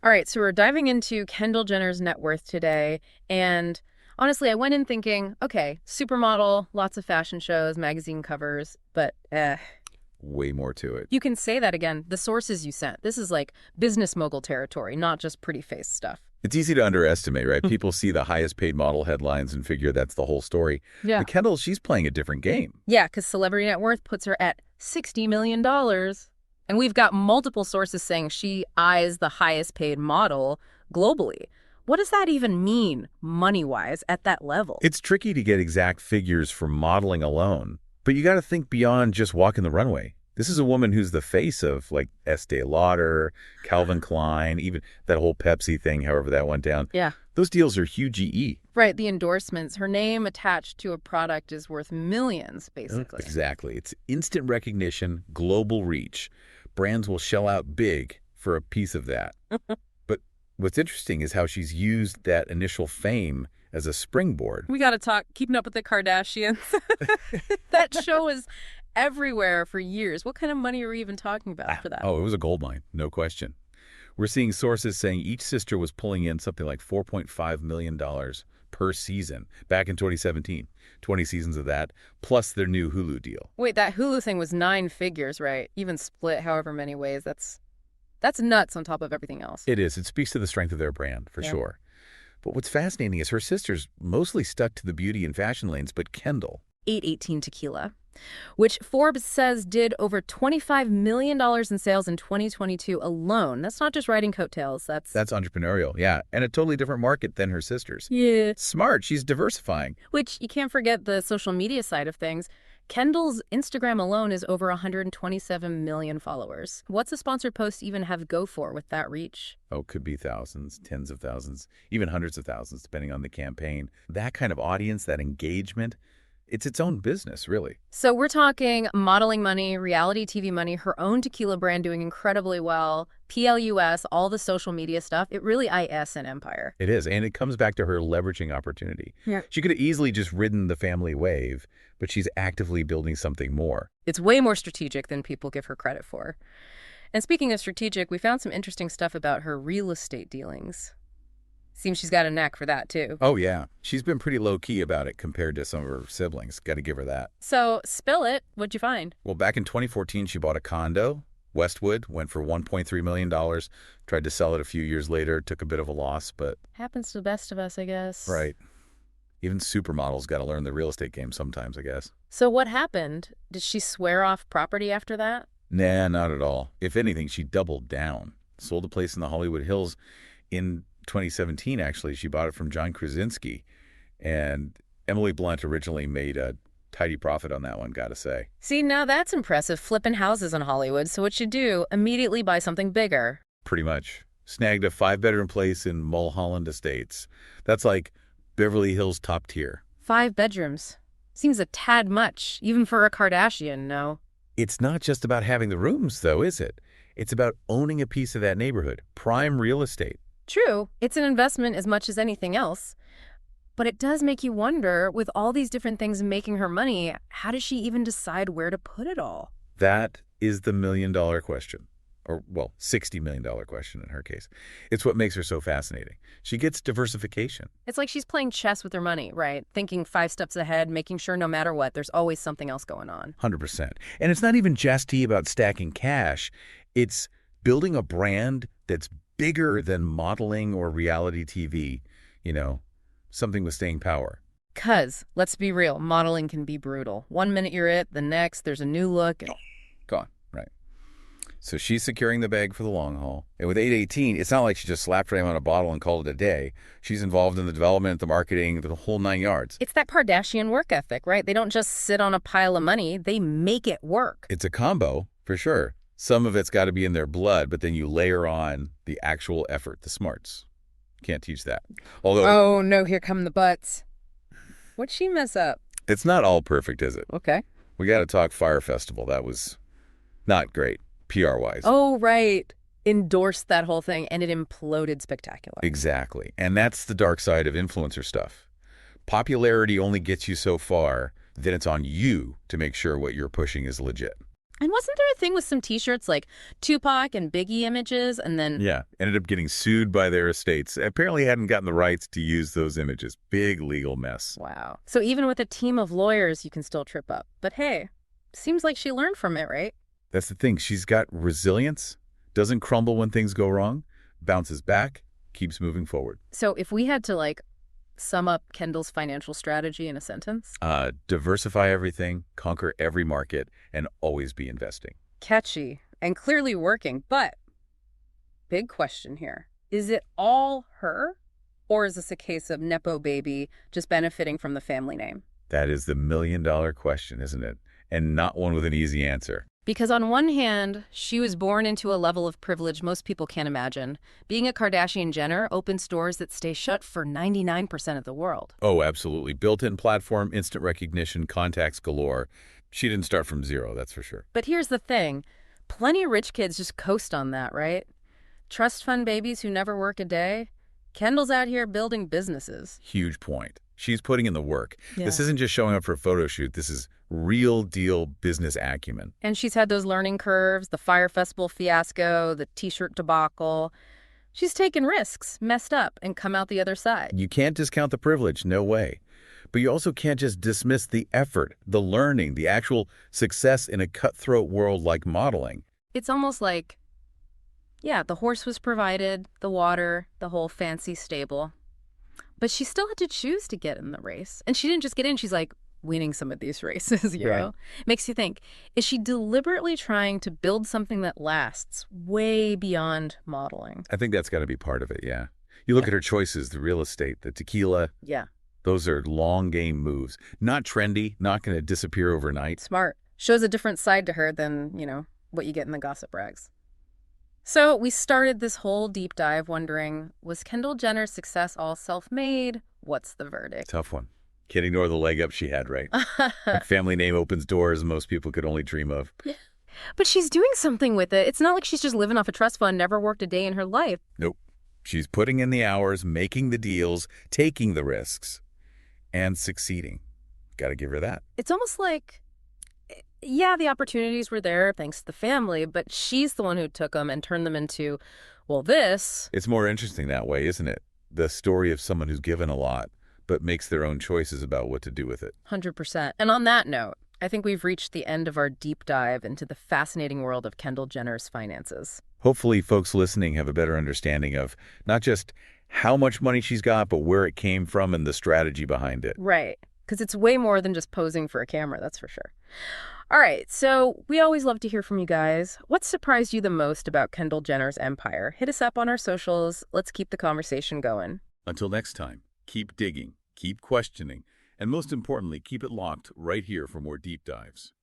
All right, so we're diving into Kendall Jenner's net worth today. And honestly, I went in thinking, okay, supermodel, lots of fashion shows, magazine covers, but Way more to it. you can say that again. The sources you sent. This is like business mogul territory, not just pretty face stuff. It's easy to underestimate, right? People see the highest paid model headlines and figure that's the whole story. Yeah. But Kendall, she's playing a different game. Yeah, because celebrity net worth puts her at $60 million. And we've got multiple sources saying she eyes the highest paid model globally. What does that even mean, money-wise, at that level? It's tricky to get exact figures from modeling alone, but you got to think beyond just walking the runway. This is a woman who's the face of, like, Estee Lauder, Calvin Klein, even that whole Pepsi thing, however that went down. Yeah. Those deals are huge EE. Right, the endorsements. Her name attached to a product is worth millions, basically. Exactly. It's instant recognition, global reach. Brands will shell out big for a piece of that. But what's interesting is how she's used that initial fame as a springboard. We got to talk Keeping Up with the Kardashians. That show is everywhere for years. What kind of money are we even talking about for that? Oh, it was a goldmine, no question. We're seeing sources saying each sister was pulling in something like $4.5 million per season back in 2017. 20 seasons of that, plus their new Hulu deal. Wait, that Hulu thing was 9 figures, right? Even split however many ways. That's nuts on top of everything else. It is. It speaks to the strength of their brand, for sure. But what's fascinating is her sisters mostly stuck to the beauty and fashion lanes, but Kendall, 818 Tequila, which Forbes says did over $25 million in sales in 2022 alone. That's not just riding coattails. That's entrepreneurial, yeah, and a totally different market than her sisters. Yeah. Smart. She's diversifying. Which you can't forget the social media side of things. Kendall's Instagram alone is over 127 million followers. What's a sponsored post even have go for with that reach? Oh, could be thousands, tens of thousands, even hundreds of thousands, depending on the campaign. That kind of audience, that engagement, it's its own business, really. So we're talking modeling money, reality TV money, her own tequila brand doing incredibly well, PLUS, all the social media stuff. It really is an empire. It is, and it comes back to her leveraging opportunity. Yeah. She could have easily just ridden the family wave, but she's actively building something more. It's way more strategic than people give her credit for. And speaking of strategic, we found some interesting stuff about her real estate dealings. Seems she's got a knack for that, too. Oh, yeah. She's been pretty low-key about it compared to some of her siblings. Got to give her that. So, spill it. What'd you find? Well, back in 2014, she bought a condo. Westwood went for $1.3 million. Tried to sell it a few years later. Took a bit of a loss, but... Happens to the best of us, I guess. Right. Even supermodels got to learn the real estate game sometimes, I guess. So what happened? Did she swear off property after that? Nah, not at all. If anything, she doubled down. Sold a place in the Hollywood Hills in 2017, actually. She bought it from John Krasinski. And Emily Blunt originally made a tidy profit on that one, gotta say. See, now that's impressive, flipping houses in Hollywood. So what you do, immediately buy something bigger. Pretty much. Snagged a 5-bedroom place in Mulholland Estates. That's like Beverly Hills top tier. 5 bedrooms. Seems a tad much, even for a Kardashian, no? It's not just about having the rooms, though, is it? It's about owning a piece of that neighborhood. Prime real estate. True, it's an investment as much as anything else. But it does make you wonder, with all these different things making her money, how does she even decide where to put it all? That is the million-dollar question. Or, well, $60 million question in her case. It's what makes her so fascinating. She gets diversification. It's like she's playing chess with her money, right? Thinking 5 steps ahead, making sure no matter what, there's always something else going on. 100%. And it's not even just about stacking cash. It's building a brand that's bigger than modeling or reality TV, something with staying power. 'Cause, let's be real, modeling can be brutal. One minute you're it, the next there's a new look. Gone, right. So she's securing the bag for the long haul. And with 818, it's not like she just slapped her name on a bottle and called it a day. She's involved in the development, the marketing, the whole 9 yards. It's that Kardashian work ethic, right? They don't just sit on a pile of money, they make it work. It's a combo, for sure. Some of it's got to be in their blood, but then you layer on the actual effort, the smarts. Can't teach that. Although, oh, no, here come the butts. What'd she mess up? it's not all perfect, is it? Okay. We got to talk Fire Festival. That was not great, PR-wise. Oh, right. Endorsed that whole thing, and it imploded spectacular. Exactly. And that's the dark side of influencer stuff. Popularity only gets you so far, then it's on you to make sure what you're pushing is legit. And wasn't there a thing with some T-shirts like Tupac and Biggie images, and then Yeah, ended up getting sued by their estates. Apparently hadn't gotten the rights to use those images. Big legal mess. wow. So even with a team of lawyers, you can still trip up. But hey, seems like she learned from it, right? That's the thing. She's got resilience, doesn't crumble when things go wrong, bounces back, keeps moving forward. So if we had to like sum up Kendall's financial strategy in a sentence, Diversify everything, conquer every market, and always be investing. catchy and clearly working, but big question here. Is it all her? Or is this a case of Nepo baby just benefiting from the family name? That is the million-dollar question, isn't it? And not one with an easy answer. Because on one hand, she was born into a level of privilege most people can't imagine. Being a Kardashian Jenner opens doors that stay shut for 99% of the world. Oh, absolutely. Built-in platform, instant recognition, contacts galore. She didn't start from zero, that's for sure. But here's the thing. Plenty of rich kids just coast on that, right? Trust fund babies who never work a day. Kendall's out here building businesses. Huge point. She's putting in the work. Yeah. This isn't just showing up for a photo shoot. This is real deal business acumen. And she's had those learning curves, the Fire Festival fiasco, the T-shirt debacle. She's taken risks, messed up, and come out the other side. You can't discount the privilege, no way. But you also can't just dismiss the effort, the learning, the actual success in a cutthroat world like modeling. It's almost like, yeah, the horse was provided, the water, the whole fancy stable. But she still had to choose to get in the race. And she didn't just get in, she's like winning some of these races, you know? Makes you think, is she deliberately trying to build something that lasts way beyond modeling? I think that's got to be part of it, yeah. You look at her choices, the real estate, the tequila. Yeah. Those are long game moves. Not trendy, not going to disappear overnight. Smart. Shows a different side to her than, what you get in the gossip rags. So we started this whole deep dive wondering, was Kendall Jenner's success all self-made? What's the verdict? Tough one. Can't ignore the leg up she had, right? Like family name opens doors most people could only dream of. Yeah. But she's doing something with it. It's not like she's just living off a trust fund, never worked a day in her life. Nope. She's putting in the hours, making the deals, taking the risks, and succeeding. Got to give her that. It's almost like, yeah, the opportunities were there thanks to the family, but she's the one who took them and turned them into, well, this. It's more interesting that way, isn't it? The story of someone who's given a lot, but makes their own choices about what to do with it. 100%. And on that note, I think we've reached the end of our deep dive into the fascinating world of Kendall Jenner's finances. Hopefully folks listening have a better understanding of not just how much money she's got, but where it came from and the strategy behind it. Right. Because it's way more than just posing for a camera, that's for sure. All right, so we always love to hear from you guys. What surprised you the most about Kendall Jenner's empire? Hit us up on our socials. Let's keep the conversation going. Until next time, keep digging, keep questioning, and most importantly, keep it locked right here for more deep dives.